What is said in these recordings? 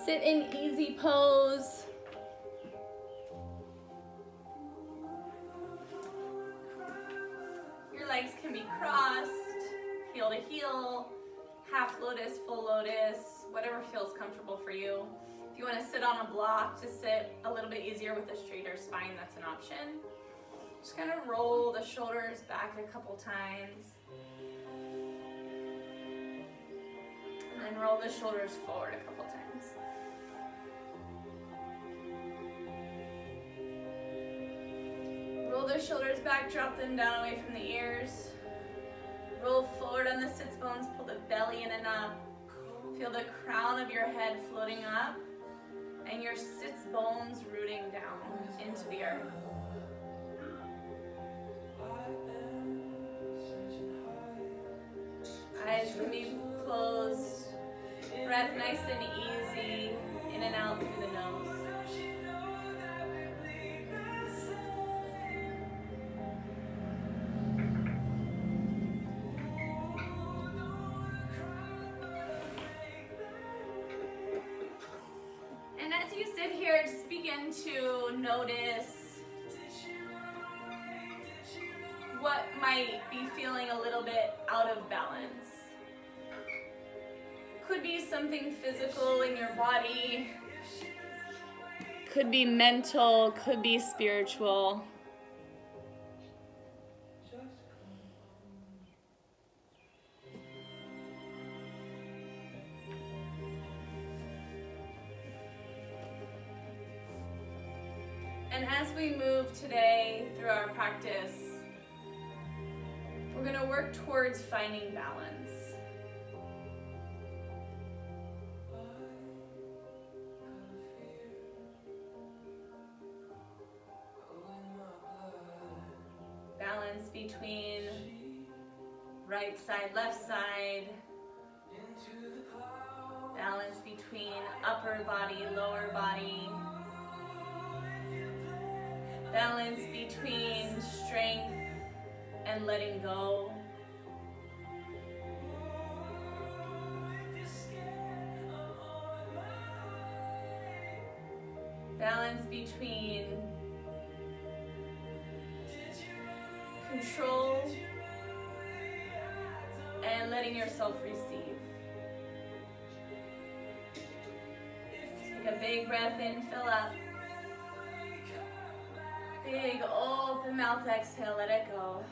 Sit in easy pose. Your legs can be crossed, heel to heel, half lotus, full lotus, whatever feels comfortable for you. If you want to sit on a block to sit a little bit easier with a straighter spine, that's an option. Just kind of roll the shoulders back a couple times. And then roll the shoulders forward a couple times. Roll the shoulders back, drop them down away from the ears. Roll forward on the sits bones, pull the belly in and up. Feel the crown of your head floating up and your sits bones rooting down into the earth. Eyes can be closed. Breath nice and easy, in and out through the nose. And as you sit here, just begin to notice what might be feeling a little bit out of balance. Could be something physical in your body, could be mental, could be spiritual. And as we move today through our practice, we're going to work towards finding balance. Balance between right side, left side. Balance between upper body, lower body. Balance between strength and letting go. Balance between control and letting yourself receive. Take a big breath in, fill up. Big open mouth exhale, let it go.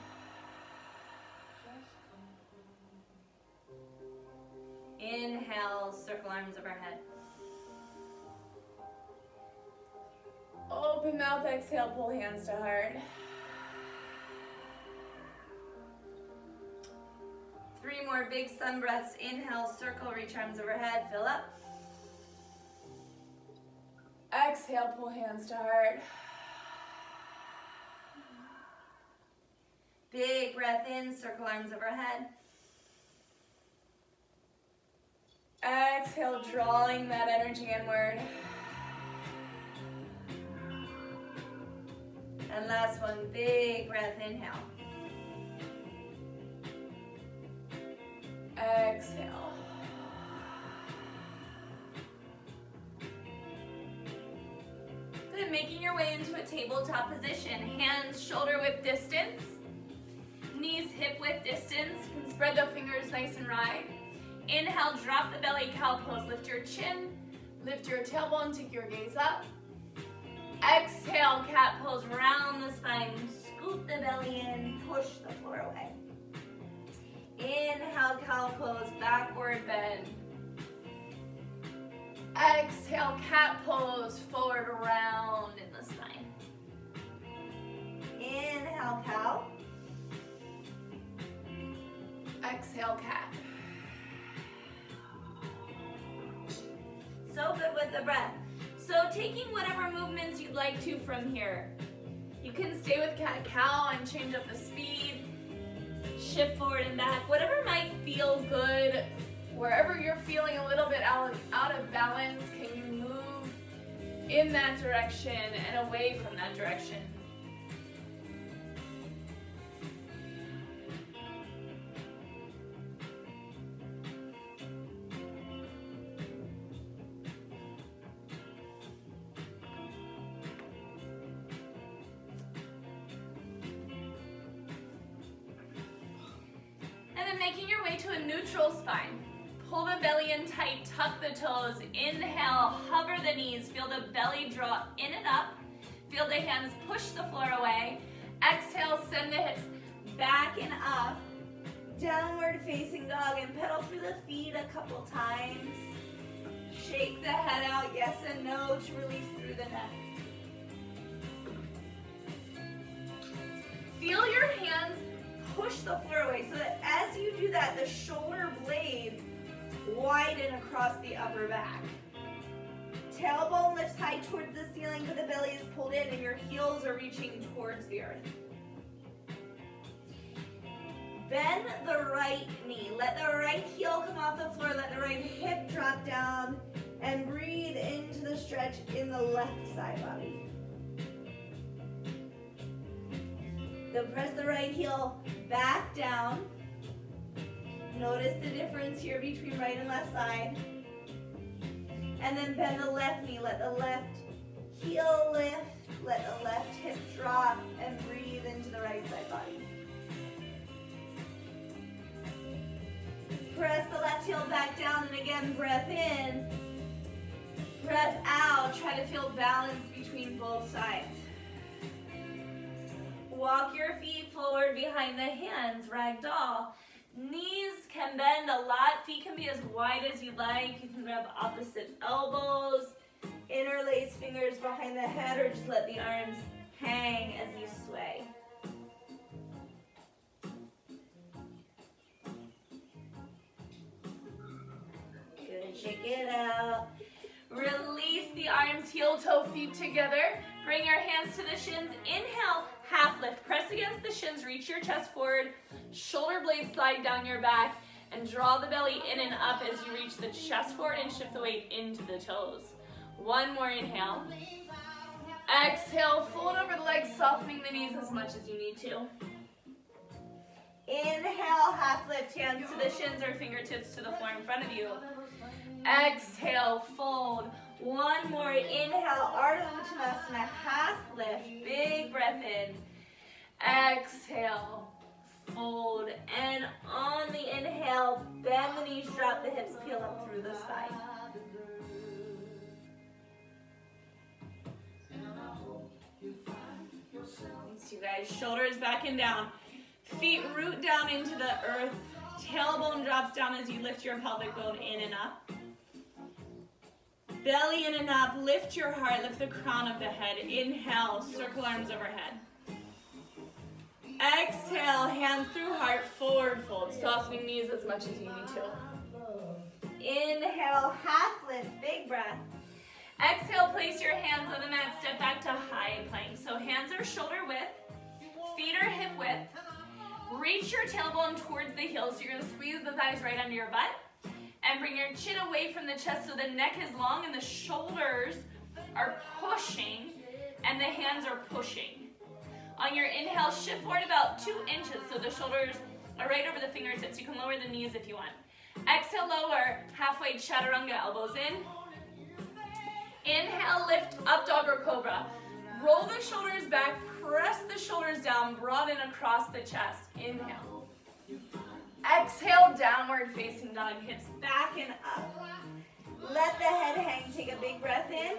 Inhale, circle arms overhead. Open mouth exhale, pull hands to heart. 3 more big sun breaths. Inhale, circle, reach arms overhead, fill up. Exhale, pull hands to heart. Big breath in, circle arms overhead. Exhale, drawing that energy inward. And last one, big breath, inhale. Exhale. Good, making your way into a tabletop position. Hands shoulder width distance. Knees hip width distance. You can spread the fingers nice and wide. Inhale, drop the belly, cow pose. Lift your chin, lift your tailbone, take your gaze up. Exhale, cat pose, round the spine. Scoop the belly in, push the floor away. Inhale, cow pose, backward bend. Exhale, cat pose, forward round in the spine. Inhale, cow. Exhale, cat. So good with the breath. So taking whatever movements you'd like to from here. You can stay with cat-cow and change up the speed. Shift forward and back. Whatever might feel good. Wherever you're feeling a little bit out of balance, can you move in that direction and away from that direction? making your way to a neutral spine. Pull the belly in tight, tuck the toes. Inhale, hover the knees. Feel the belly draw in and up. Feel the hands push the floor away. Exhale, send the hips back and up. Downward facing dog, and pedal through the feet a couple times. Shake the head out, yes and no, to release through the neck. Feel your hands push the floor away so that as you do that, the shoulder blades widen across the upper back. Tailbone lifts high towards the ceiling, but the belly is pulled in and your heels are reaching towards the earth. Bend the right knee. Let the right heel come off the floor. Let the right hip drop down. And breathe into the stretch in the left side body. Then press the right heel back down. Notice the difference here between right and left side. And then bend the left knee. Let the left heel lift. Let the left hip drop. And breathe into the right side body. Press the left heel back down, and again, breath in, breath out. Try to feel balance between both sides. Walk your feet forward behind the hands, ragdoll. Knees can bend a lot. Feet can be as wide as you like. You can grab opposite elbows, interlace fingers behind the head, or just let the arms hang as you sway. Shake it out. Release the arms, heel toe feet together. Bring your hands to the shins. Inhale, half lift. Press against the shins, reach your chest forward. Shoulder blades slide down your back. And draw the belly in and up as you reach the chest forward and shift the weight into the toes. One more inhale. Exhale, fold over the legs, softening the knees as much as you need to. Inhale, half lift, hands to the shins or fingertips to the floor in front of you. Exhale, fold. One more. Inhale, Ardha Uttanasana, half lift. Big breath in. Exhale, fold. And on the inhale, bend the knees, drop the hips, peel up through the spine. Thanks, you guys. Shoulders back and down. Feet root down into the earth. Tailbone drops down as you lift your pelvic bone in and up. Belly in and up, lift your heart, lift the crown of the head. Inhale, circle arms overhead. Exhale, hands through heart, forward fold, softening knees as much as you need to. Inhale, half lift, big breath. Exhale, place your hands on the mat, step back to high plank. So hands are shoulder width, feet are hip width. Reach your tailbone towards the heels. So you're gonna squeeze the thighs right under your butt. And bring your chin away from the chest so the neck is long and the shoulders are pushing and the hands are pushing. On your inhale, shift forward about 2 inches so the shoulders are right over the fingertips. You can lower the knees if you want. Exhale, lower, halfway chaturanga, elbows in. Inhale, lift, up dog or cobra. Roll the shoulders back, press the shoulders down, broaden across the chest. Inhale. Exhale, downward facing dog, hips back and up. Let the head hang, take a big breath in.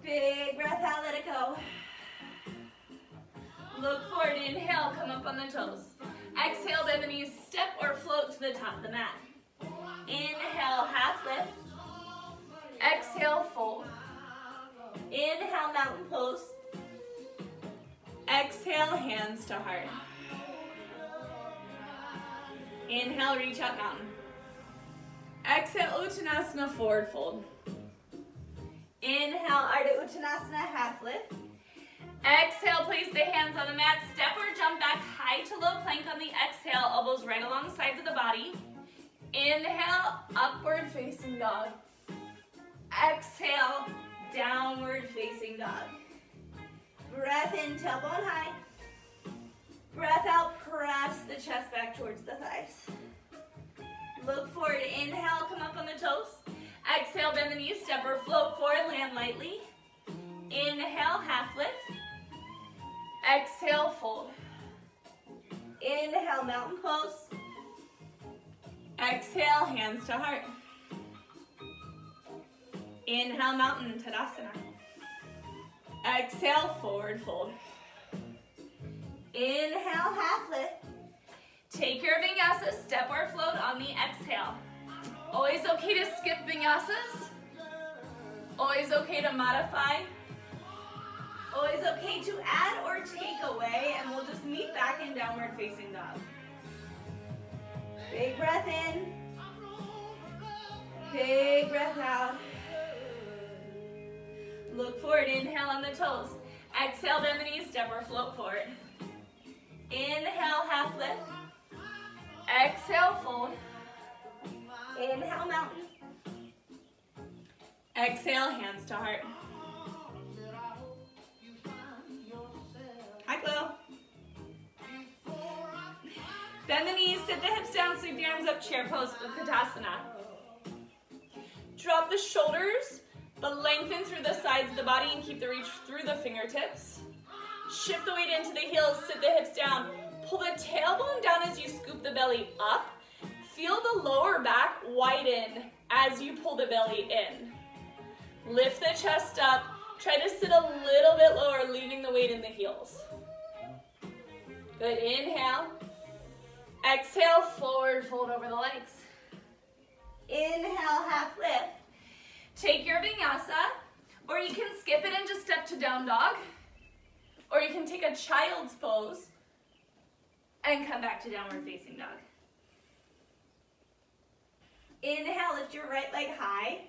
Big breath out, let it go. Look forward, inhale, come up on the toes. Exhale, bend the knees, step or float to the top of the mat. Inhale, half lift. Exhale, fold. Inhale, mountain pose. Exhale, hands to heart. Inhale, reach out, mountain. Exhale, Uttanasana, forward fold. Inhale, Ardha Uttanasana, half lift. Exhale, place the hands on the mat, step or jump back, high to low plank on the exhale, elbows right along the sides of the body. Inhale, upward facing dog. Exhale, downward facing dog. Breath in, tailbone high. Breath out, press the chest back towards the thighs. Look forward, inhale, come up on the toes. Exhale, bend the knees, step or float forward, land lightly. Inhale, half lift. Exhale, fold. Inhale, mountain pose. Exhale, hands to heart. Inhale, mountain, Tadasana. Exhale, forward fold. Inhale, half lift. Take your vinyasa, step or float on the exhale. Always okay to skip vinyasas. Always okay to modify. Always okay to add or take away, and we'll just meet back in downward facing dog. Big breath in. Big breath out. Look forward, inhale on the toes. Exhale, bend the knees, step or float forward. Inhale, half lift. Exhale, fold. Inhale, mountain. Exhale, hands to heart. Hi, Chloe. Bend the knees, sit the hips down, sweep the arms up, chair pose, Utkatasana. Drop the shoulders, but lengthen through the sides of the body and keep the reach through the fingertips. Shift the weight into the heels, sit the hips down. Pull the tailbone down as you scoop the belly up. Feel the lower back widen as you pull the belly in. Lift the chest up. Try to sit a little bit lower, leaving the weight in the heels. Good, inhale. Exhale, forward fold over the legs. Inhale, half lift. Take your vinyasa, or you can skip it and just step to down dog. Or you can take a child's pose and come back to downward facing dog. Inhale, lift your right leg high.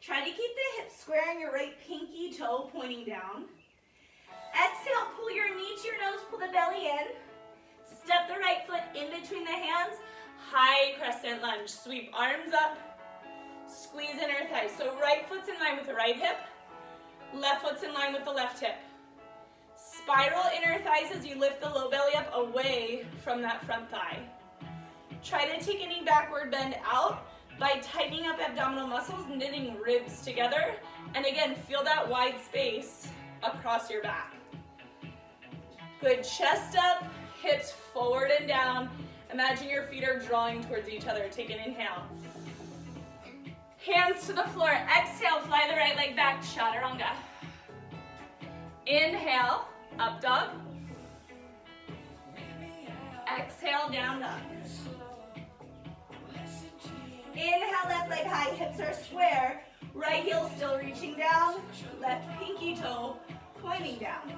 Try to keep the hips square and your right pinky toe pointing down. Exhale, pull your knee to your nose, pull the belly in. Step the right foot in between the hands. High crescent lunge. Sweep arms up. Squeeze inner thighs. So right foot's in line with the right hip. Left foot's in line with the left hip. Spiral inner thighs as you lift the low belly up away from that front thigh. Try to take any backward bend out by tightening up abdominal muscles, knitting ribs together. And again, feel that wide space across your back. Good, chest up, hips forward and down. Imagine your feet are drawing towards each other. Take an inhale. Hands to the floor. Exhale, fly the right leg back, chaturanga. Inhale, up dog. Exhale, down dog. Inhale, left leg high, hips are square. Right heel still reaching down. Left pinky toe pointing down.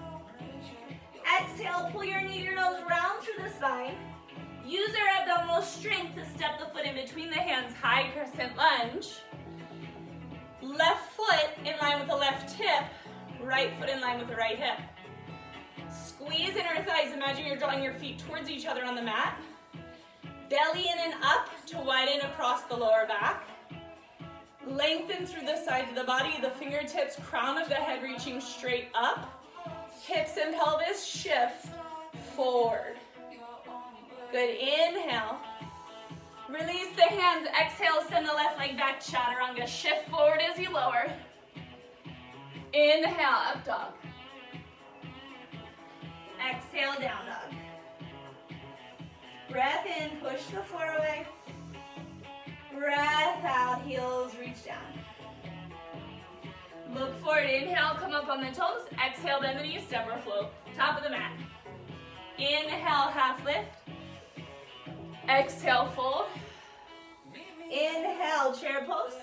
Exhale, pull your knee to your nose, round through the spine. Use our abdominal strength to step the foot in between the hands, high crescent lunge. Left foot in line with the left hip, right foot in line with the right hip. Squeeze inner thighs, imagine you're drawing your feet towards each other on the mat. Belly in and up to widen across the lower back. Lengthen through the sides of the body, the fingertips, crown of the head reaching straight up. Hips and pelvis shift forward. Good, inhale. Release the hands, exhale, send the left leg back, chaturanga. Shift forward as you lower. Inhale, up dog. Exhale, down dog. Breath in, push the floor away. Breath out, heels reach down. Look forward, inhale, come up on the toes. Exhale, bend the knees, step or float. Top of the mat. Inhale, half lift. Exhale, fold. Inhale, chair pose.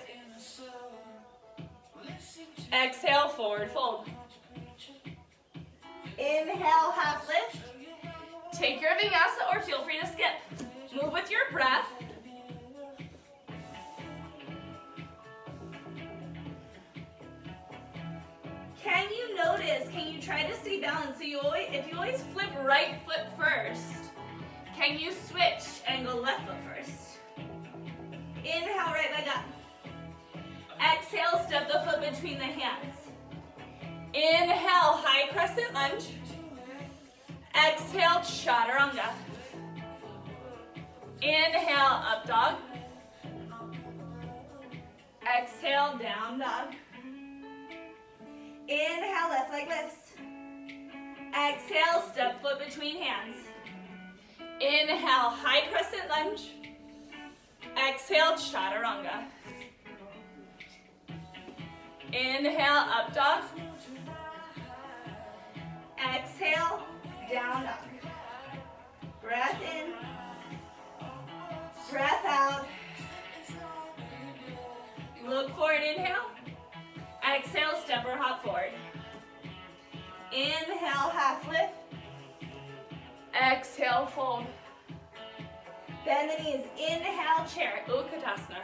Exhale, forward fold. Inhale, half lift. Take your vinyasa or feel free to skip. Move with your breath. Can you notice, can you try to stay balanced? So if you always flip right foot first, can you switch and go left foot first? Inhale, right leg up. Exhale, step the foot between the hands. Inhale, high crescent lunge. Exhale, chaturanga. Inhale, up dog. Exhale, down dog. Inhale, left leg lifts. Exhale, step foot between hands. Inhale, high crescent lunge. Exhale, chaturanga. Inhale, up dog. Exhale, down dog. Breath in. Breath out. Look forward, inhale. Exhale, step or hop forward. Inhale, half lift. Exhale, fold. Bend the knees. Inhale, chair, Utkatasana.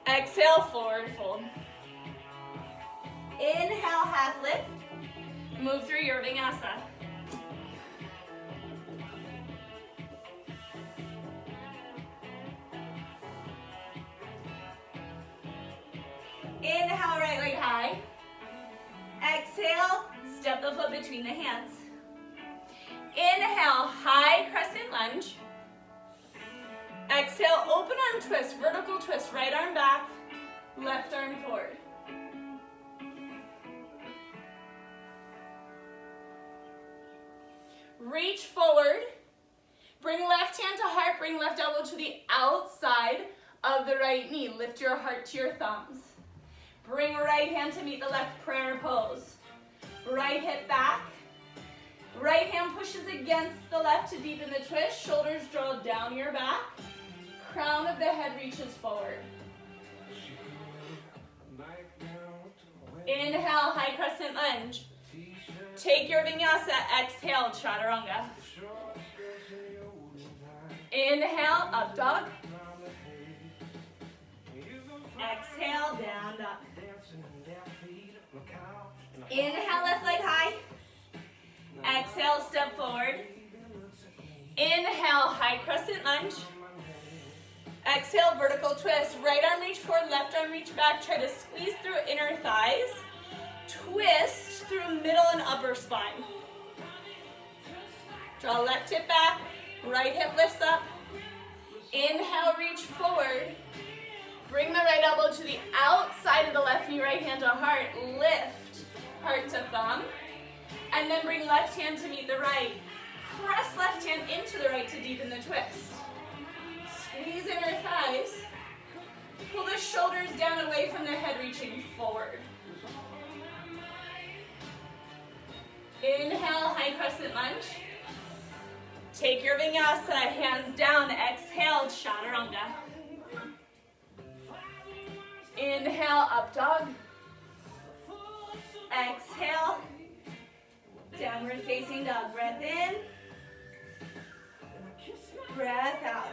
Exhale, forward fold. Inhale, half lift. Move through your Vinyasa. Inhale, right leg high. Exhale, step the foot between the hands. Inhale, high crescent lunge. Exhale, open arm twist, vertical twist, right arm back, left arm forward. Reach forward, bring left hand to heart, bring left elbow to the outside of the right knee. Lift your heart to your thumbs. Bring right hand to meet the left, prayer pose. Right hip back. Right hand pushes against the left to deepen the twist. Shoulders draw down your back. Crown of the head reaches forward. Inhale, high crescent lunge. Take your Vinyasa, exhale, chaturanga. Inhale, up dog. Exhale, down dog. Inhale, left leg high. Exhale, step forward. Inhale, high crescent lunge. Exhale, vertical twist. Right arm reach forward, left arm reach back. Try to squeeze through inner thighs. Twist through middle and upper spine. Draw left hip back, right hip lifts up. Inhale, reach forward. Bring the right elbow to the outside of the left knee, right hand to heart. Lift, heart to thumb. And then bring left hand to meet the right. Press left hand into the right to deepen the twist. Squeeze inner thighs. Pull the shoulders down away from the head, reaching forward. Inhale, high crescent lunge. Take your Vinyasa, hands down, exhale, chaturanga. Inhale, up dog. Exhale, downward facing dog. Breath in. Breath out.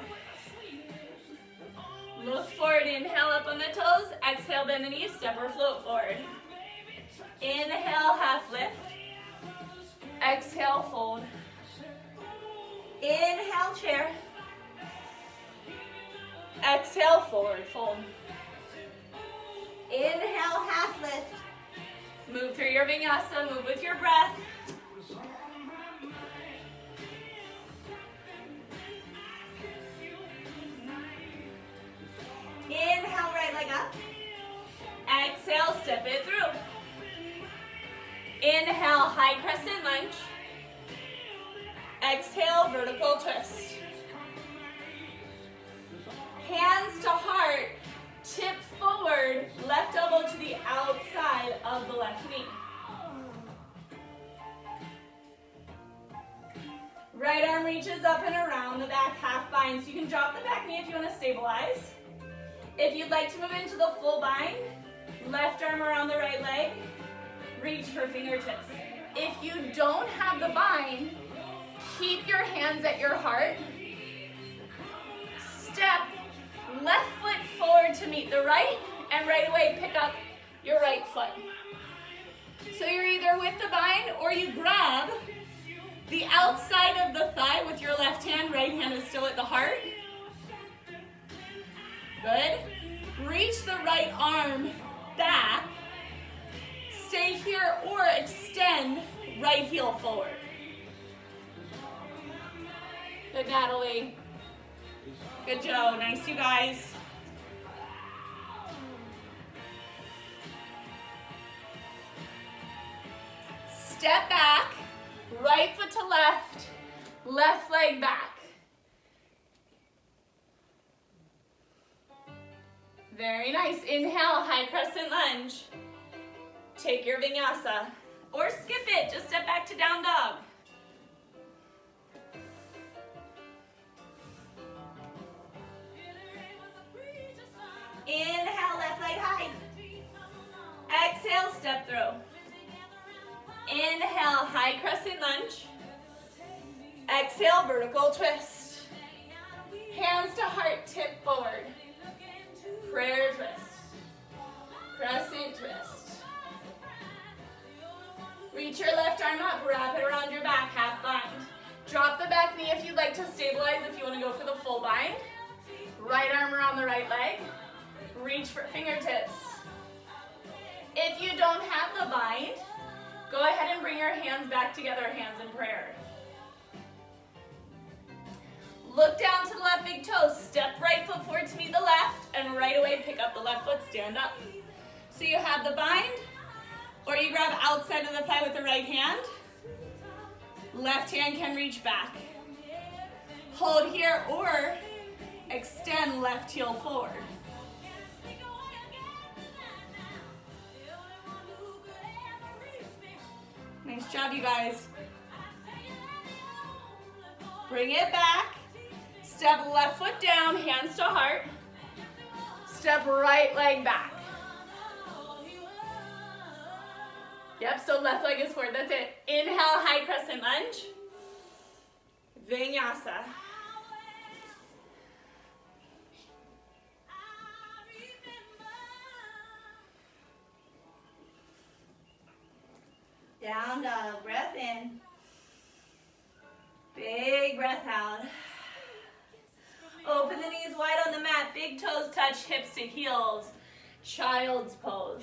Look forward, inhale up on the toes. Exhale, bend the knees, step or float forward. Inhale, half lift. Exhale, fold. Inhale, chair. Exhale, forward fold. Inhale, half lift. Move through your Vinyasa, move with your breath. Inhale, right leg up. Exhale, step it through. Inhale, high crescent lunge. Exhale, vertical twist. Hands to heart, tip forward, left elbow to the outside of the left knee. Right arm reaches up and around the back half bind, so you can drop the back knee if you want to stabilize. If you'd like to move into the full bind, left arm around the right leg, reach for fingertips. If you don't have the bind, keep your hands at your heart. Step left foot forward to meet the right, and right away pick up your right foot. So you're either with the bind or you grab the outside of the thigh with your left hand, right hand is still at the heart. Good. Reach the right arm back. Stay here or extend right heel forward. Good, Natalie. Good, Joe. Nice, you guys. Step back, right foot to left, left leg back. Very nice. Inhale, high crescent lunge. Take your vinyasa. Or skip it, just step back to down dog. Inhale, left leg high. Exhale, step through. Inhale, high crescent lunge. Exhale, vertical twist. Hands to heart, tip forward. Prayer twist. Crescent twist. Reach your left arm up, wrap it around your back, half bind. Drop the back knee if you'd like to stabilize, if you want to go for the full bind. Right arm around the right leg. Reach for fingertips. If you don't have the bind, go ahead and bring your hands back together, hands in prayer. Look down to the left big toe, step right foot forward to meet the left, and right away pick up the left foot, stand up. So you have the bind, or you grab outside of the thigh with the right hand. Left hand can reach back. Hold here, or extend left heel forward. Nice job, you guys. Bring it back. Step left foot down, hands to heart. Step right leg back. Yep, so left leg is forward, that's it. Inhale, high crescent lunge. Vinyasa. Down dog, breath in. Big breath out. Open the knees wide on the mat, big toes touch hips to heels. Child's pose.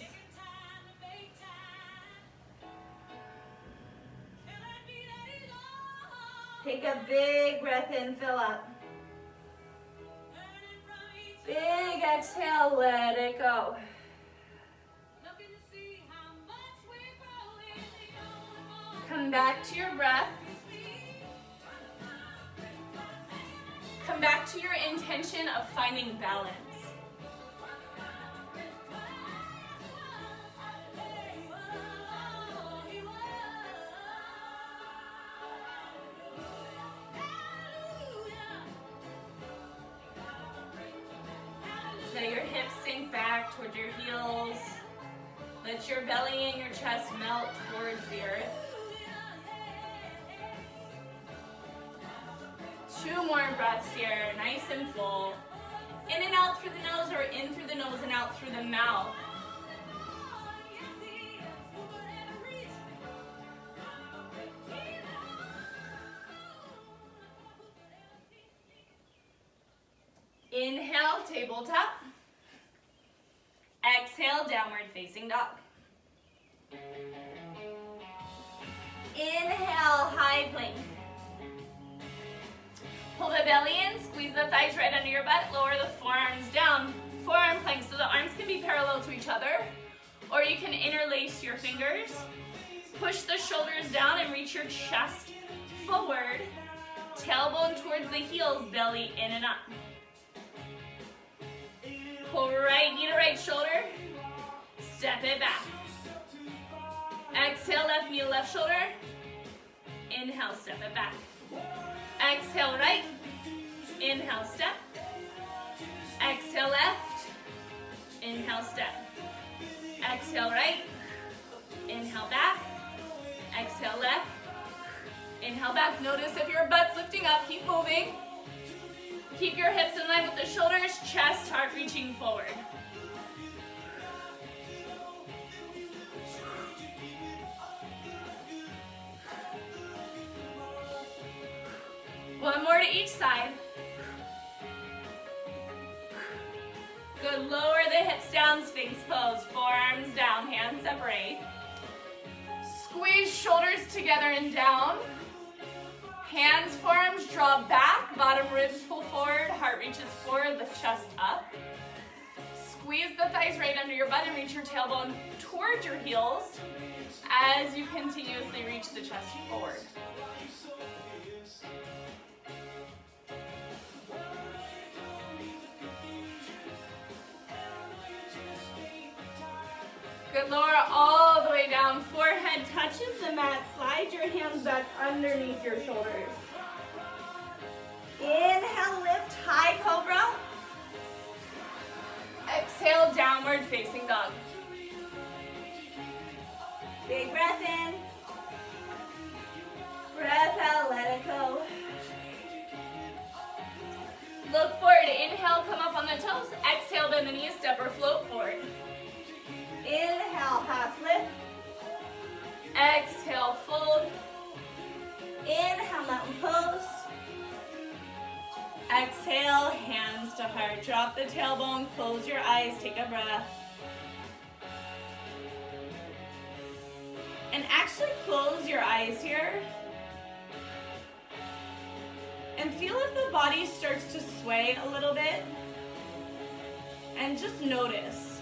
Take a big breath in, fill up. Big exhale, let it go. Come back to your breath. Come back to your intention of finding balance. Let your hips sink back towards your heels. Let your belly and your chest melt towards the earth. 2 more breaths here, nice and full. In and out through the nose, or in through the nose and out through the mouth. Inhale, tabletop. Exhale, downward facing dog. Inhale, high plank. Pull the belly in, squeeze the thighs right under your butt, lower the forearms down. Forearm plank, so the arms can be parallel to each other, or you can interlace your fingers. Push the shoulders down and reach your chest forward. Tailbone towards the heels, belly in and up. Pull right knee to right shoulder, step it back. Exhale, left knee to left shoulder. Inhale, step it back. Exhale, right. Inhale, step. Exhale, left. Inhale, step. Exhale, right. Inhale, back. Exhale, left. Inhale, back. Notice if your butt's lifting up, keep moving. Keep your hips in line with the shoulders, chest, heart reaching forward. One more to each side. Good, lower the hips down, Sphinx pose. Forearms down, hands separate. Squeeze shoulders together and down. Hands, forearms draw back, bottom ribs pull forward, heart reaches forward, lift chest up. Squeeze the thighs right under your butt and reach your tailbone towards your heels as you continuously reach the chest forward. Good, lower all the way down. Forehead touches the mat. Slide your hands back underneath your shoulders. Inhale, lift, high cobra. Exhale, downward facing dog. Big breath in. Breath out, let it go. Look forward, inhale, come up on the toes. Exhale, bend the knees, step or float forward. Inhale, half lift. Exhale, fold. Inhale, mountain pose. Exhale, hands to heart. Drop the tailbone, close your eyes, take a breath. And actually close your eyes here. And feel if the body starts to sway a little bit. And just notice.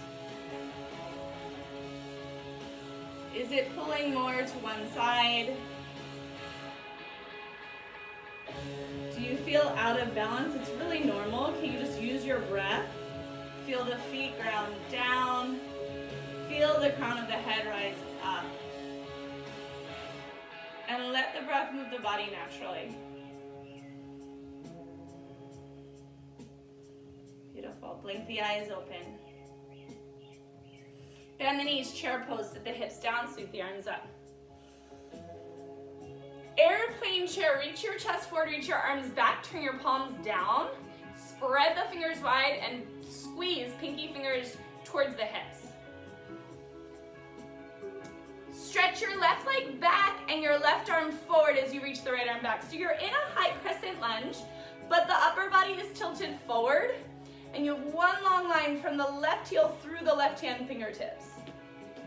Is it pulling more to one side? Do you feel out of balance? It's really normal. Can you just use your breath? Feel the feet ground down. Feel the crown of the head rise up. And let the breath move the body naturally. Beautiful. Blink the eyes open. Bend the knees, chair pose, sit the hips down, sweep the arms up. Airplane chair, reach your chest forward, reach your arms back, turn your palms down, spread the fingers wide and squeeze pinky fingers towards the hips. Stretch your left leg back and your left arm forward as you reach the right arm back. So you're in a high crescent lunge, but the upper body is tilted forward and you have one long line from the left heel through the left hand fingertips.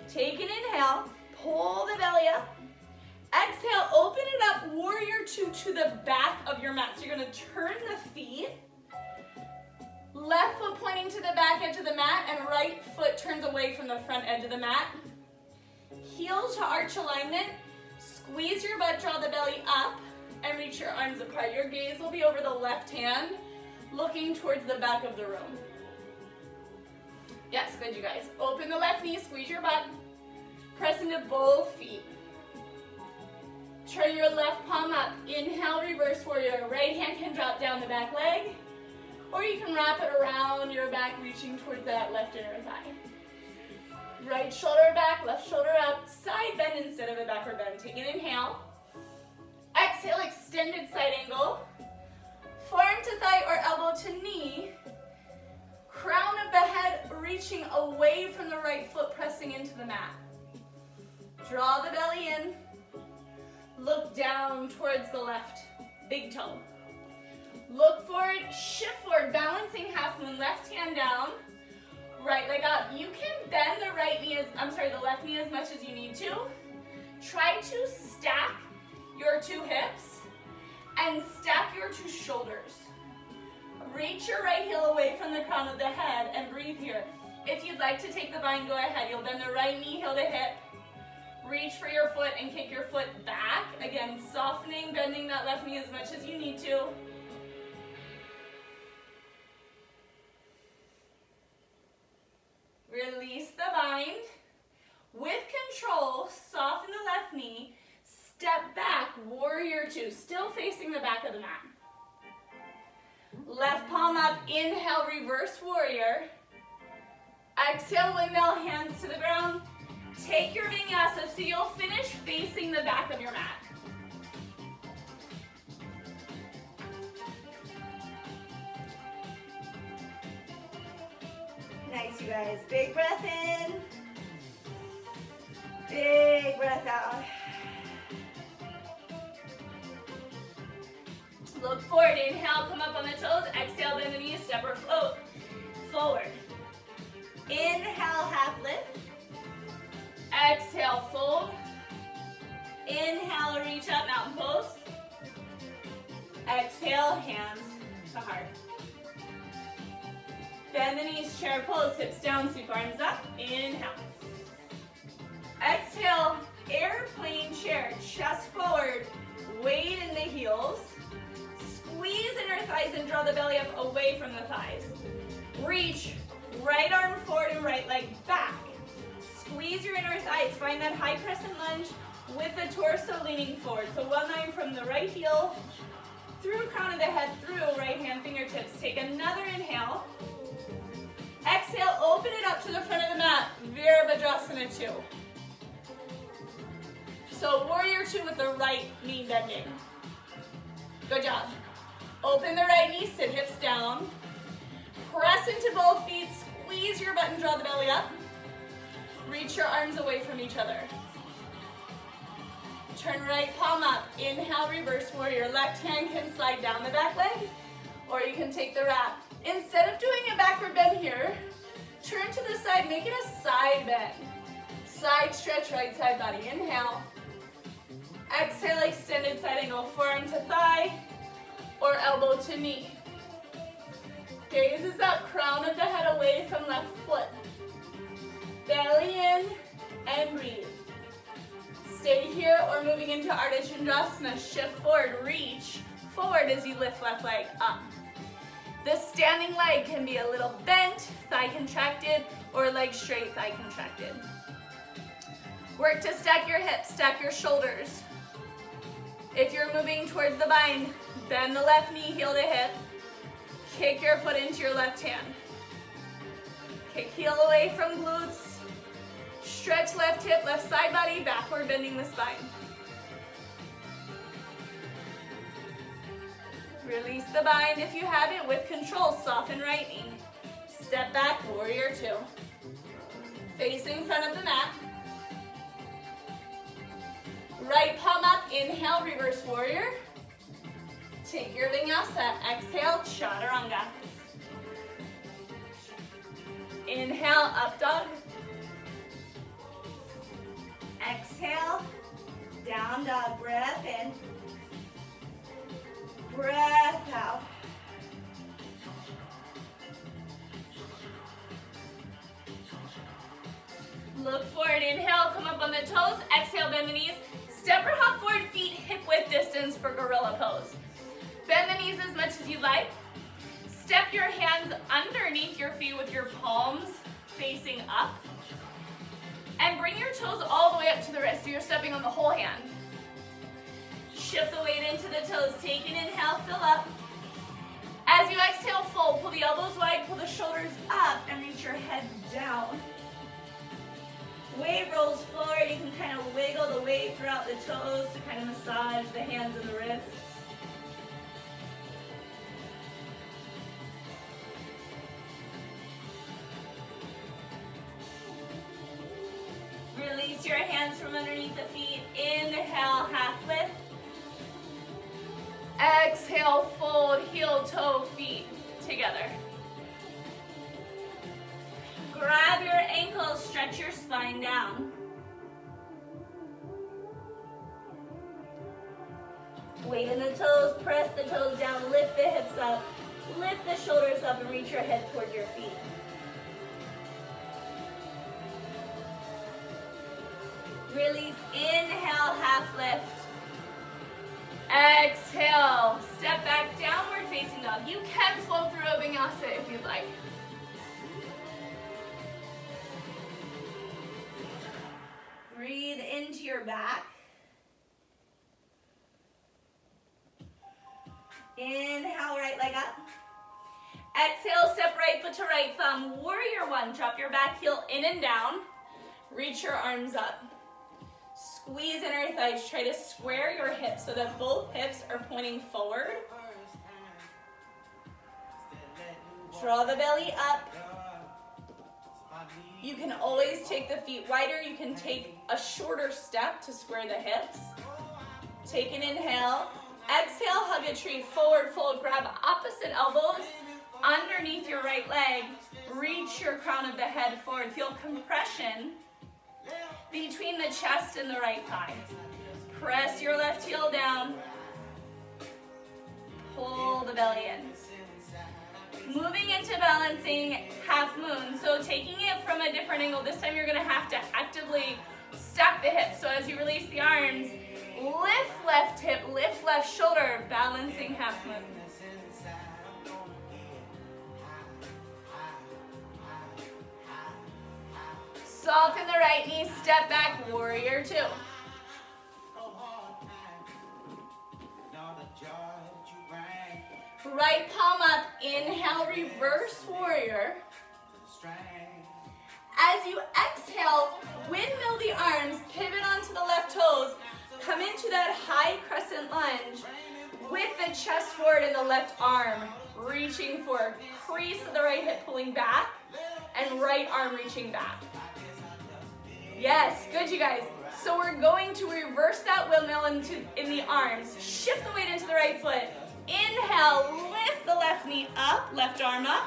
Take an inhale, pull the belly up. Exhale, open it up, warrior two to the back of your mat. So you're gonna turn the feet. Left foot pointing to the back edge of the mat and right foot turns away from the front edge of the mat. Heel to arch alignment. Squeeze your butt, draw the belly up and reach your arms apart. Your gaze will be over the left hand, looking towards the back of the room. Yes, good, you guys. Open the left knee, squeeze your butt. Press into both feet. Turn your left palm up. Inhale, reverse warrior. Right hand can drop down the back leg, or you can wrap it around your back, reaching towards that left inner thigh. Right shoulder back, left shoulder up, side bend instead of a backward bend. Take an inhale. Exhale, extended side angle. Forearm to thigh or elbow to knee. Crown of the head reaching away from the right foot, pressing into the mat. Draw the belly in. Look down towards the left big toe. Look forward, shift forward, balancing half moon, left hand down, right leg up. You can bend the the left knee as much as you need to. Try to stack your two hips and stack your two shoulders. Reach your right heel away from the crown of the head and breathe here. If you'd like to take the bind, go ahead. You'll bend the right knee, heel to hip. Reach for your foot and kick your foot back. Again, softening, bending that left knee as much as you need to. Release the bind. With control, soften the left knee. Step back, warrior two, still facing the back of the mat. Left palm up, inhale, reverse warrior. Exhale, windmill, hands to the ground. Take your vinyasa so you'll finish facing the back of your mat. Nice, you guys. Big breath in. Big breath out. Look forward, inhale, come up on the toes. Exhale, bend the knees, step or float. Forward. Inhale, half lift. Exhale, fold. Inhale, reach up, mountain pose. Exhale, hands to heart. Bend the knees, chair pose, hips down, sweep arms up. Inhale. Exhale, airplane chair, chest forward, weight in the heels. Squeeze inner thighs and draw the belly up away from the thighs. Reach, right arm forward and right leg back. Squeeze your inner thighs. Find that high crescent lunge with the torso leaning forward. So one line from the right heel, through crown of the head, through right hand fingertips. Take another inhale. Exhale, open it up to the front of the mat. Virabhadrasana 2. So warrior 2 with the right knee bending. Good job. Open the right knee, sit hips down. Press into both feet, squeeze your butt and draw the belly up. Reach your arms away from each other. Turn right palm up. Inhale, reverse warrior. Left hand can slide down the back leg, or you can take the wrap. Instead of doing a backward bend here, turn to the side, make it a side bend. Side stretch, right side body. Inhale. Exhale, extended side angle. Forearm to thigh, or elbow to knee. Gaze is up, crown of the head away from left foot. Belly in, and breathe. Stay here or moving into Ardha Chandrasana. Shift forward, reach forward as you lift left leg up. The standing leg can be a little bent, thigh contracted, or leg straight, thigh contracted. Work to stack your hips, stack your shoulders. If you're moving towards the bind, bend the left knee, heel to hip. Kick your foot into your left hand. Kick heel away from glutes. Stretch left hip, left side body, backward bending the spine. Release the bind if you have it with control. Soften right knee. Step back, warrior 2. Facing front of the mat. Right palm up, inhale, reverse warrior. Take your vinyasa, exhale, chaturanga. Inhale, up dog. Exhale, down dog, breath in. Breath out. Look forward, inhale, come up on the toes. Exhale, bend the knees. Step or hop forward, feet hip width distance for gorilla pose. Bend the knees as much as you like. Step your hands underneath your feet with your palms facing up. And bring your toes all the way up to the wrist, so you're stepping on the whole hand. Shift the weight into the toes. Take an inhale, fill up. As you exhale, fold. Pull the elbows wide, pull the shoulders up, and reach your head down. Weight rolls forward. You can kind of wiggle the weight throughout the toes to kind of massage the hands and the wrists. Release your hands from underneath the feet. Inhale, half lift. Exhale, fold, heel, toe, feet together. Grab your ankles, stretch your spine down. Weight in the toes, press the toes down, lift the hips up, lift the shoulders up, and reach your head towards your feet. Release, inhale, half lift. Exhale, step back, downward facing dog. You can flow through a vinyasa if you'd like. Breathe into your back. Inhale, right leg up. Exhale, step right foot to right thumb. Warrior 1, drop your back heel in and down. Reach your arms up. Squeeze inner thighs. Try to square your hips so that both hips are pointing forward. Draw the belly up. You can always take the feet wider. You can take a shorter step to square the hips. Take an inhale. Exhale, hug a tree. Forward fold. Grab opposite elbows underneath your right leg. Reach your crown of the head forward. Feel compression between the chest and the right thigh. Press your left heel down. Pull the belly in. Moving into balancing half moon. So taking it from a different angle. This time you're going to have to actively stack the hips. So as you release the arms, lift left hip, lift left shoulder, balancing half moon. Soften the right knee, step back, warrior two. Right palm up, inhale, reverse warrior. As you exhale, windmill the arms, pivot onto the left toes, come into that high crescent lunge with the chest forward and the left arm reaching forward. Crease of the right hip pulling back and right arm reaching back. Yes, good you guys. So we're going to reverse that windmill in the arms. Shift the weight into the right foot. Inhale, lift the left knee up, left arm up.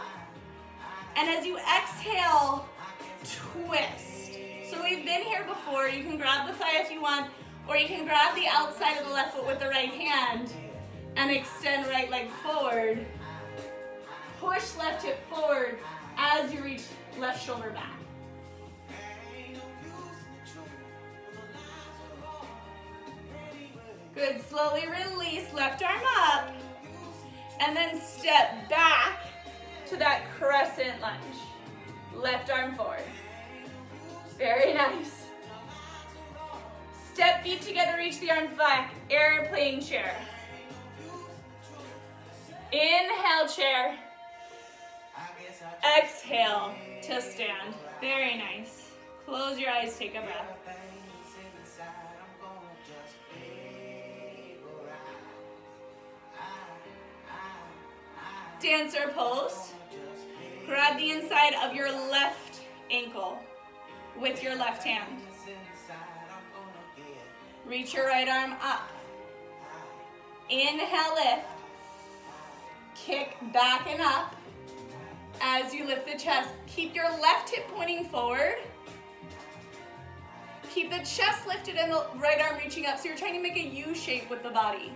And as you exhale, twist. So we've been here before. You can grab the thigh if you want, or you can grab the outside of the left foot with the right hand and extend right leg forward. Push left hip forward as you reach left shoulder back. Good, slowly release, left arm up, and then step back to that crescent lunge. Left arm forward. Very nice. Step feet together, reach the arms back, airplane chair. Inhale, chair. Exhale to stand. Very nice. Close your eyes, take a breath. Dancer pose. Grab the inside of your left ankle with your left hand. Reach your right arm up. Inhale, lift. Kick back and up. As you lift the chest, keep your left hip pointing forward. Keep the chest lifted and the right arm reaching up. So you're trying to make a U shape with the body.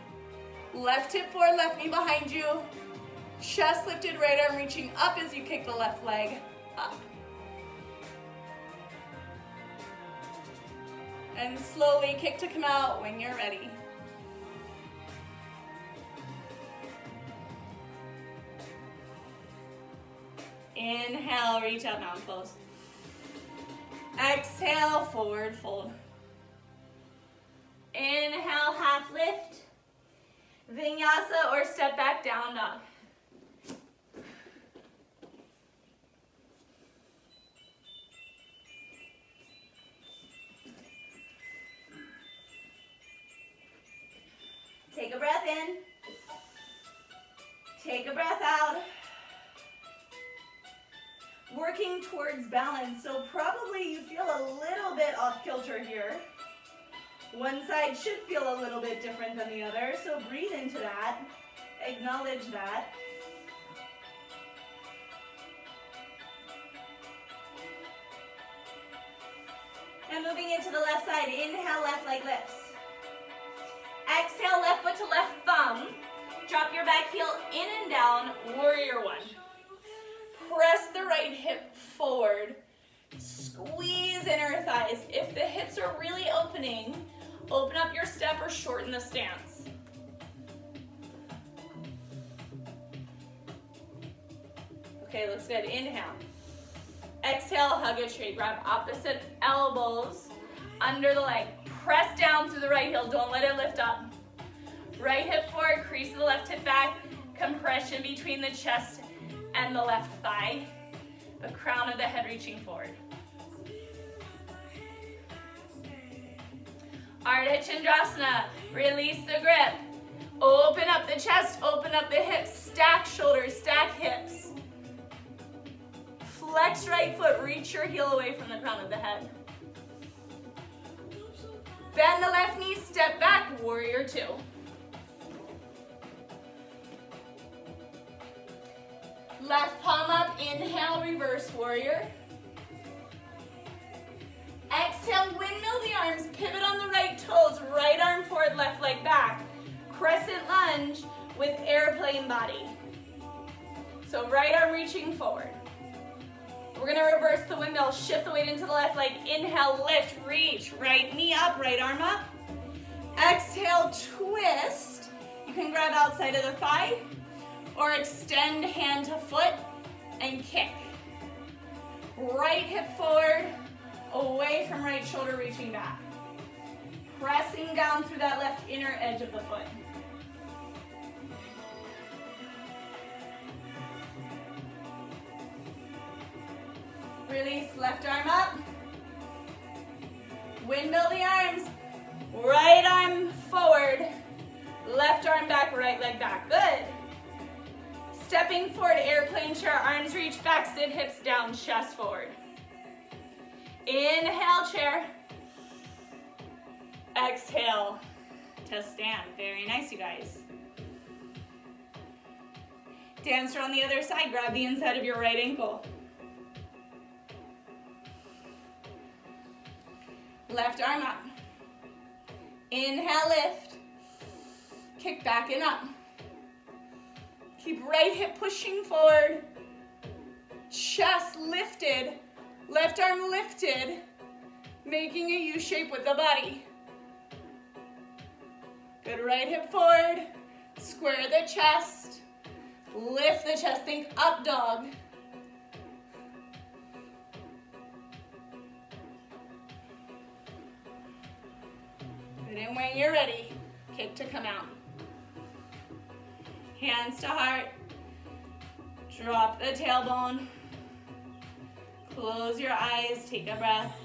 Left hip forward, left knee behind you. Chest lifted, right arm reaching up as you kick the left leg up. And slowly kick to come out when you're ready. Inhale, reach out, mountain pose. Exhale, forward fold. Inhale, half lift. Vinyasa or step back, down dog. Take a breath in. Take a breath out. Working towards balance, so probably you feel a little bit off kilter here. One side should feel a little bit different than the other, so breathe into that. Acknowledge that. And moving into the left side, inhale, left leg lifts. Exhale, left foot to left thumb. Drop your back heel in and down, warrior one. Press the right hip forward. Squeeze inner thighs. If the hips are really opening, open up your step or shorten the stance. Okay, looks good. Inhale. Exhale, hug it straight. Grab opposite elbows under the leg. Press down through the right heel. Don't let it lift up. Right hip forward, crease of the left hip back. Compression between the chest and the left thigh. The crown of the head reaching forward. Ardha Chandrasana. Release the grip. Open up the chest, open up the hips. Stack shoulders, stack hips. Flex right foot, reach your heel away from the crown of the head. Bend the left knee, step back, warrior two. Left palm up, inhale, reverse warrior. Exhale, windmill the arms, pivot on the right toes, right arm forward, left leg back. Crescent lunge with airplane body. So right arm reaching forward. We're gonna reverse the windmill, shift the weight into the left leg. Inhale, lift, reach, right knee up, right arm up. Exhale, twist. You can grab outside of the thigh or extend hand to foot and kick. Right hip forward, away from right shoulder reaching back. Pressing down through that left inner edge of the foot. Release, left arm up. Windmill the arms. Right arm forward. Left arm back, right leg back. Good. Stepping forward, airplane chair, arms reach back, sit hips down, chest forward. Inhale, chair. Exhale to stand. Very nice, you guys. Dancer on the other side, grab the inside of your right ankle. Left arm up. Inhale, lift. Kick back and up. Keep right hip pushing forward. Chest lifted. Left arm lifted. Making a U shape with the body. Good, right hip forward. Square the chest. Lift the chest. Think up dog. Good, and when you're ready, kick to come out. Hands to heart. Drop the tailbone. Close your eyes, take a breath.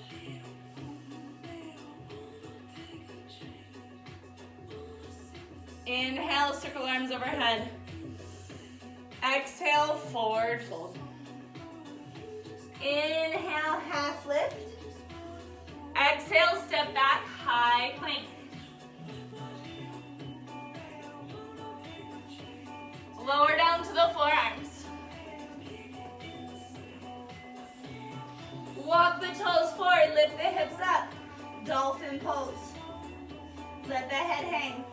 Inhale, circle arms overhead. Exhale, forward fold. Inhale, half lift. Exhale, step back, high plank. Lower down to the forearms. Walk the toes forward, lift the hips up. Dolphin pose. Let the head hang.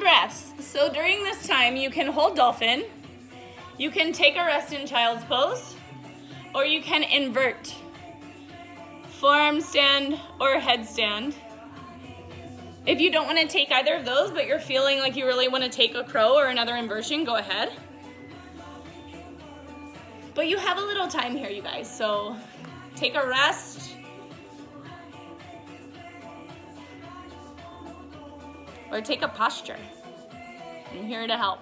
Breaths. So during this time, you can hold dolphin, you can take a rest in child's pose, or you can invert. Forearm stand or headstand. If you don't want to take either of those, but you're feeling like you really want to take a crow or another inversion, go ahead. But you have a little time here, you guys, so take a rest. Or take a posture. I'm here to help.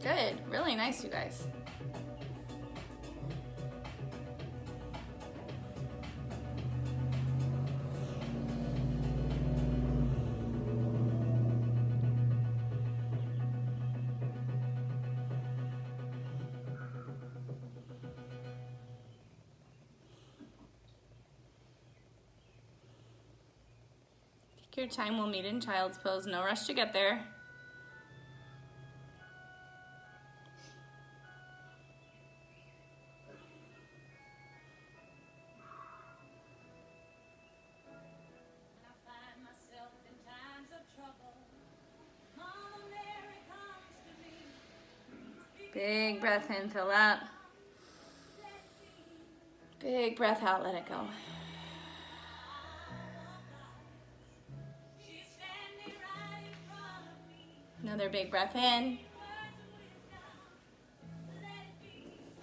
Good, really nice, you guys. Take your time, we'll meet in child's pose. No rush to get there. Big breath in, fill up. Big breath out, let it go. Another big breath in.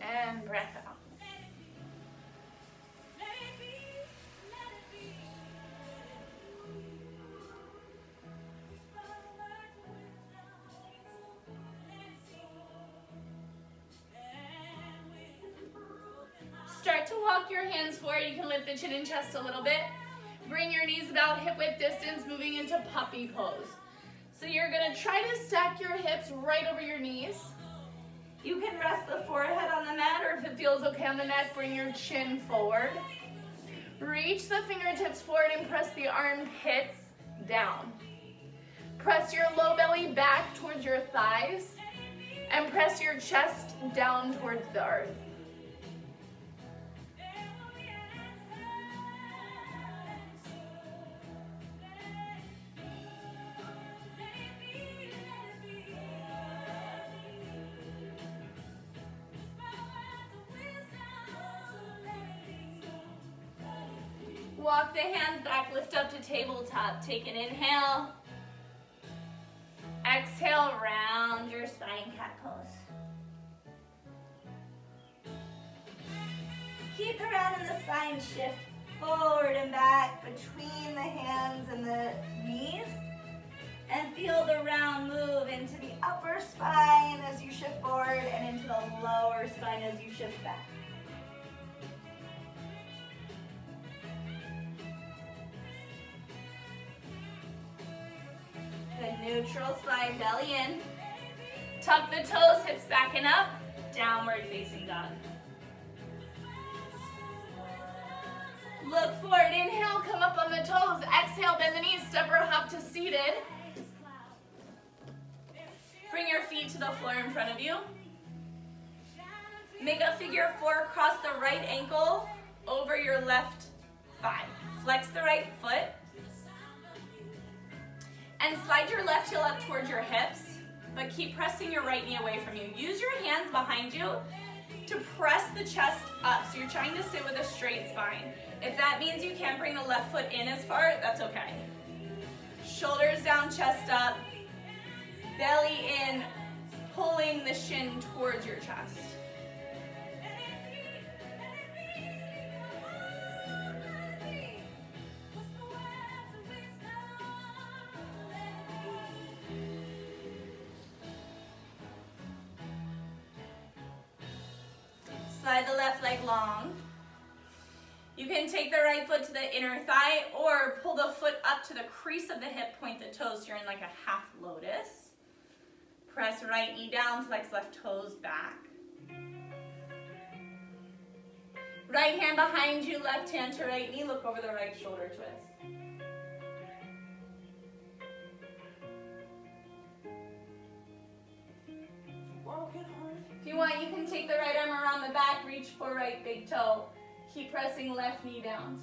And breath out. Start to walk your hands forward. You can lift the chin and chest a little bit. Bring your knees about hip width distance, moving into puppy pose. So you're gonna try to stack your hips right over your knees. You can rest the forehead on the mat, or if it feels okay on the neck, bring your chin forward. Reach the fingertips forward and press the armpits down. Press your low belly back towards your thighs and press your chest down towards the earth. Walk the hands back, lift up to tabletop. Take an inhale. Exhale, round your spine, cat pose. Keep the round in the spine, shift forward and back between the hands and the knees. And feel the round move into the upper spine as you shift forward and into the lower spine as you shift back. Good, neutral spine, belly in. Tuck the toes, hips back and up. Downward facing dog. Look forward, inhale, come up on the toes. Exhale, bend the knees, step or hop to seated. Bring your feet to the floor in front of you. Make a figure four, cross the right ankle over your left thigh. Flex the right foot. And slide your left heel up towards your hips, but keep pressing your right knee away from you. Use your hands behind you to press the chest up. So you're trying to sit with a straight spine. If that means you can't bring the left foot in as far, that's okay. Shoulders down, chest up. Belly in, pulling the shin towards your chest. Slide the left leg long. You can take the right foot to the inner thigh or pull the foot up to the crease of the hip, point the toes. So you're in like a half lotus. Press right knee down, flex left toes back. Right hand behind you, left hand to right knee. Look over the right shoulder twist. If you want, you can take the right arm around the back, reach for right big toe. Keep pressing left knee down.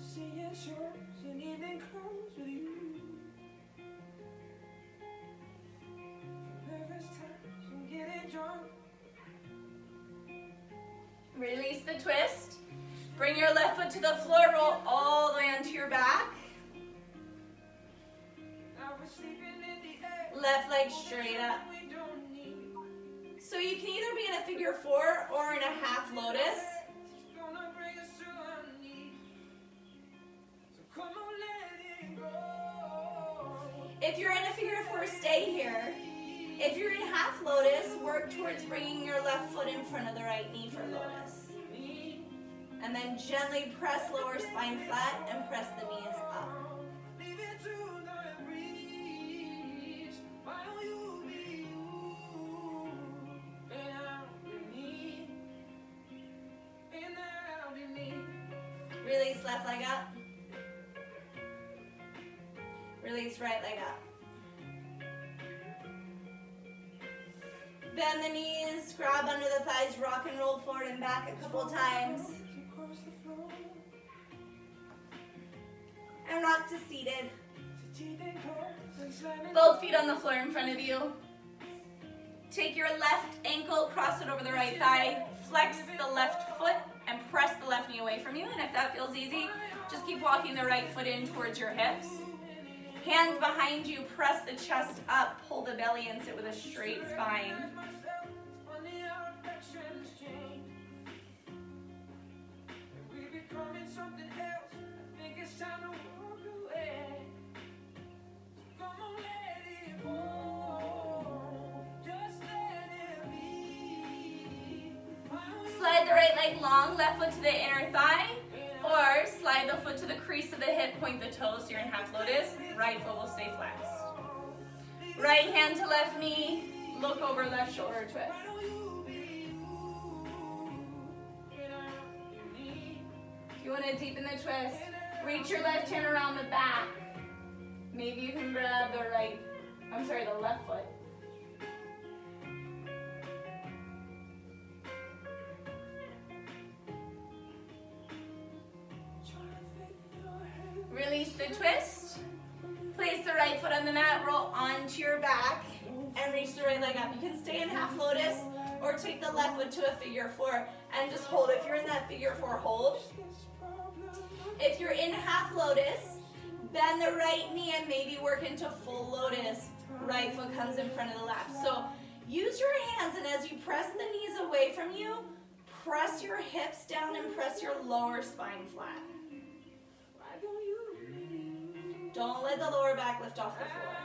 Release the twist. Bring your left foot to the floor, roll all the way onto your back. Left leg straight up. So you can either be in a figure four or in a half lotus. If you're in a figure four, stay here. If you're in half lotus, work towards bringing your left foot in front of the right knee for lotus. And then gently press lower spine flat and press the knees up. Release left leg up. Release right leg up. Bend the knees, grab under the thighs, rock and roll forward and back a couple times. And rock to seated. Both feet on the floor in front of you. Take your left ankle, cross it over the right thigh, flex the left foot, and press the left knee away from you. And if that feels easy, just keep walking the right foot in towards your hips. Hands behind you, press the chest up, pull the belly in, sit with a straight spine. Slide the right leg long, left foot to the inner thigh, or slide the foot to the crease of the hip, point the toes so you're in half lotus. Right foot will stay flexed. Right hand to left knee, look over left shoulder twist. If you want to deepen the twist, reach your left hand around the back. Maybe you can grab the left foot. Release the twist. Place the right foot on the mat, roll onto your back, and reach the right leg up. You can stay in half lotus or take the left foot to a figure four and just hold. If you're in that figure four, hold. If you're in half lotus, bend the right knee and maybe work into full lotus. Right foot comes in front of the left. So use your hands, and as you press the knees away from you, press your hips down and press your lower spine flat. Don't let the lower back lift off the floor.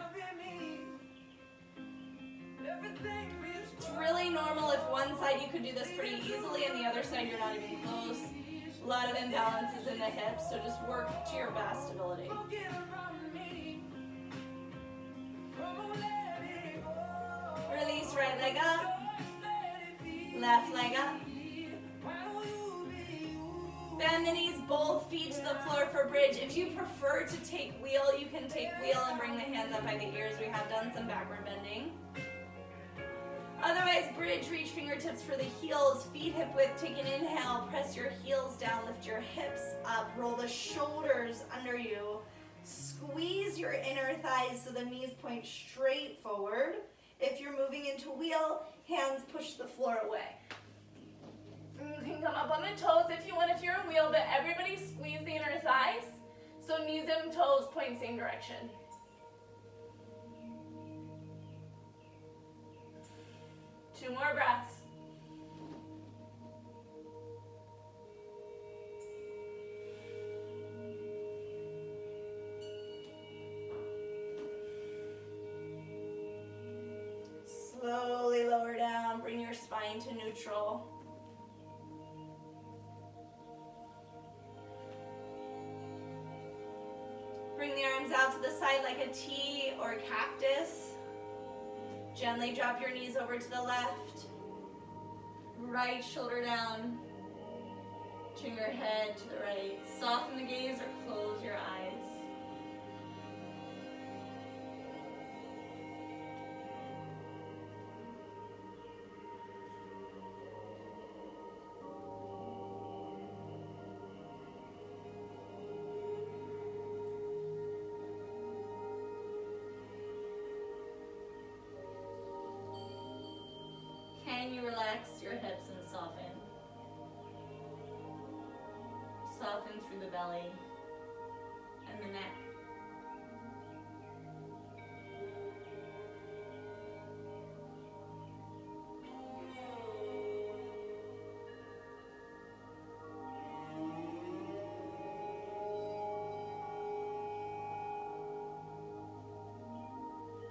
It's really normal if one side you could do this pretty easily and the other side you're not even close. A lot of imbalances in the hips, so just work to your best ability. Release right leg up, left leg up. Bend the knees, both feet to the floor for bridge. If you prefer to take wheel, you can take wheel and bring the hands up by the ears. We have done some backward bending. Otherwise, bridge, reach fingertips for the heels, feet hip width. Take an inhale, press your heels down, lift your hips up, roll the shoulders under you. Squeeze your inner thighs so the knees point straight forward. If you're moving into wheel, hands push the floor away. You can come up on the toes if you want if you're in wheel, but everybody squeeze the inner thighs. So knees and toes point same direction. Two more breaths. Slowly lower down, bring your spine to neutral. Bring the arms out to the side like a T or a cactus. Gently drop your knees over to the left. Right shoulder down. Turn your head to the right. Soften the gaze or close your eyes. Can you relax your hips and soften? Soften through the belly and the neck.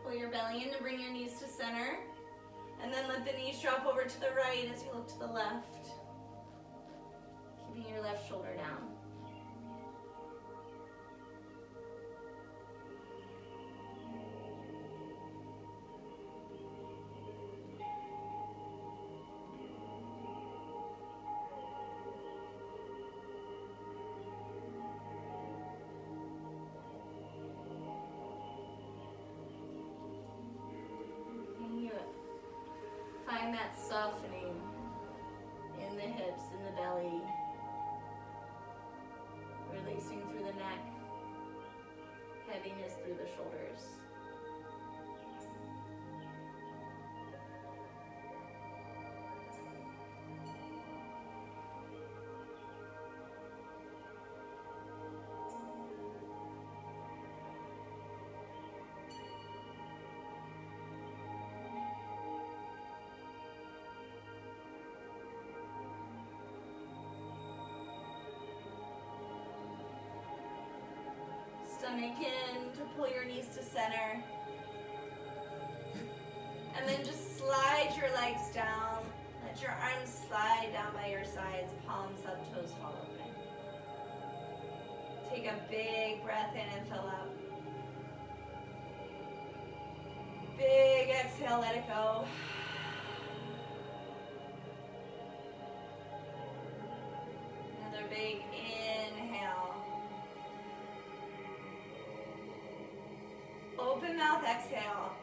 Pull your belly in to bring your knees to center. And then let the knees drop over to the right as you look to the left. Keeping your left shoulder down. Find that softening in the hips, in the belly, releasing through the neck, heaviness through the shoulders. Stomach in to pull your knees to center. And then just slide your legs down. Let your arms slide down by your sides, palms up, toes fall open. Take a big breath in and fill up. Big exhale, let it go. Another big inhale. Open mouth, exhale.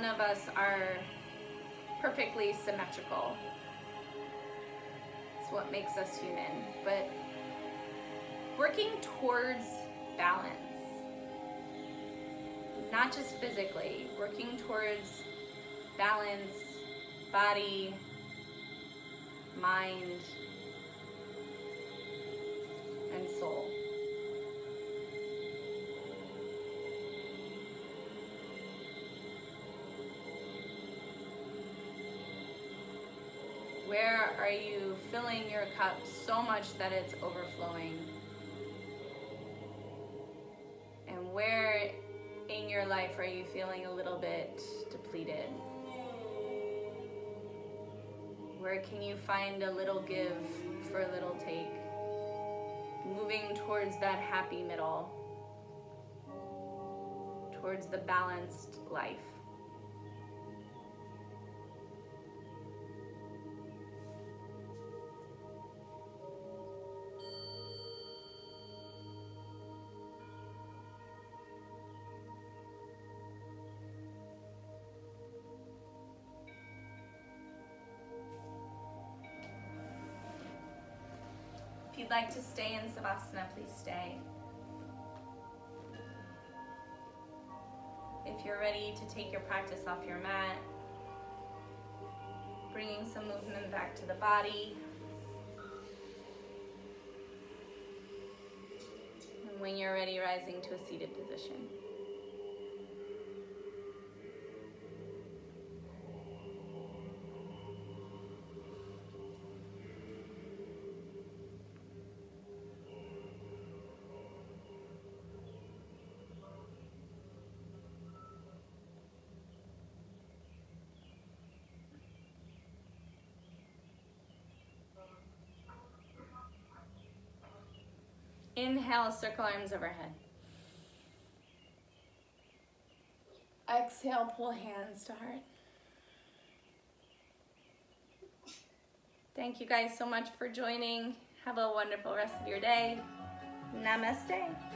none of us are perfectly symmetrical. It's what makes us human. But working towards balance, not just physically, working towards balance, body, mind, and soul. Where are you filling your cup so much that it's overflowing? And where in your life are you feeling a little bit depleted? Where can you find a little give for a little take? Moving towards that happy middle, towards the balanced life. If you'd like to stay in Savasana, please stay. If you're ready to take your practice off your mat, bringing some movement back to the body. And when you're ready, rising to a seated position. Inhale, circle arms overhead. Exhale, pull hands to heart. Thank you guys so much for joining. Have a wonderful rest of your day. Namaste.